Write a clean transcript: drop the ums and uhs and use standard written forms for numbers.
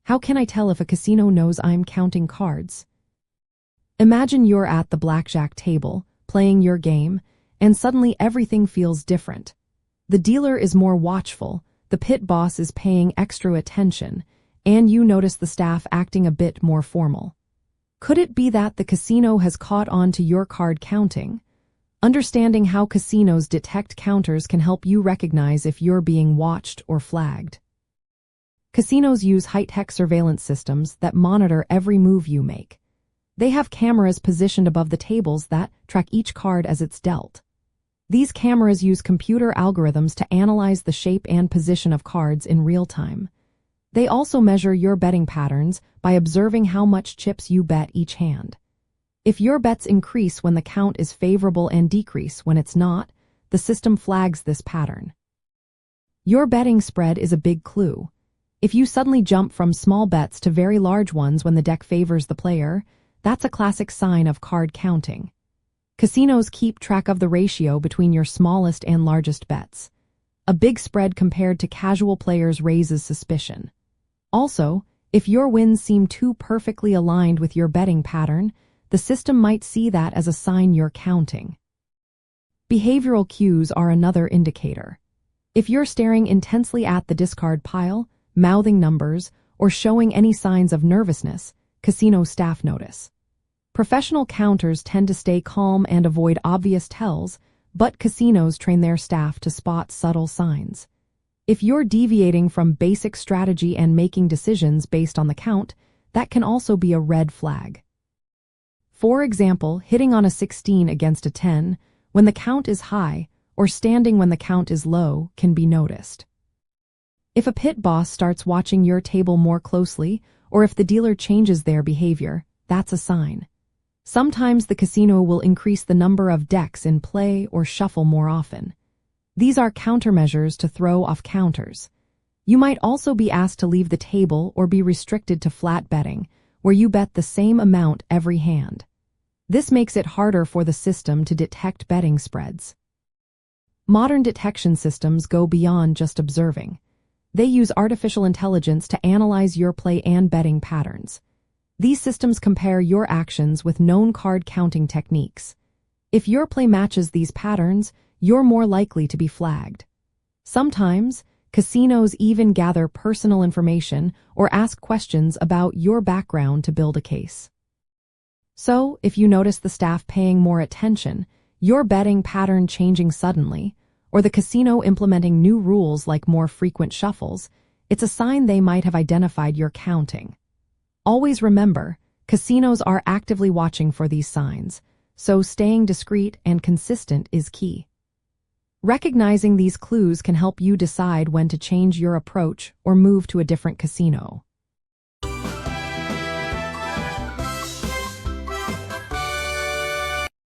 How can I tell if a casino knows I'm counting cards? Imagine you're at the blackjack table, playing your game, and suddenly everything feels different. The dealer is more watchful, the pit boss is paying extra attention, and you notice the staff acting a bit more formal. Could it be that the casino has caught on to your card counting? Understanding how casinos detect counters can help you recognize if you're being watched or flagged. Casinos use high-tech surveillance systems that monitor every move you make. They have cameras positioned above the tables that track each card as it's dealt. These cameras use computer algorithms to analyze the shape and position of cards in real time. They also measure your betting patterns by observing how much chips you bet each hand. If your bets increase when the count is favorable and decrease when it's not, the system flags this pattern. Your betting spread is a big clue. If you suddenly jump from small bets to very large ones when the deck favors the player, that's a classic sign of card counting. Casinos keep track of the ratio between your smallest and largest bets. A big spread compared to casual players raises suspicion. Also, if your wins seem too perfectly aligned with your betting pattern, the system might see that as a sign you're counting. Behavioral cues are another indicator. If you're staring intensely at the discard pile, mouthing numbers, or showing any signs of nervousness, casino staff notice. Professional counters tend to stay calm and avoid obvious tells, but casinos train their staff to spot subtle signs. If you're deviating from basic strategy and making decisions based on the count, that can also be a red flag. For example, hitting on a 16 against a 10, when the count is high, or standing when the count is low, can be noticed. If a pit boss starts watching your table more closely, or if the dealer changes their behavior, that's a sign. Sometimes the casino will increase the number of decks in play or shuffle more often. These are countermeasures to throw off counters. You might also be asked to leave the table or be restricted to flat betting, where you bet the same amount every hand. This makes it harder for the system to detect betting spreads. Modern detection systems go beyond just observing. They use artificial intelligence to analyze your play and betting patterns. These systems compare your actions with known card counting techniques. If your play matches these patterns, you're more likely to be flagged. Sometimes, casinos even gather personal information or ask questions about your background to build a case. So, if you notice the staff paying more attention, your betting pattern changing suddenly, or the casino implementing new rules like more frequent shuffles, it's a sign they might have identified your counting. Always remember, casinos are actively watching for these signs, so staying discreet and consistent is key. Recognizing these clues can help you decide when to change your approach or move to a different casino.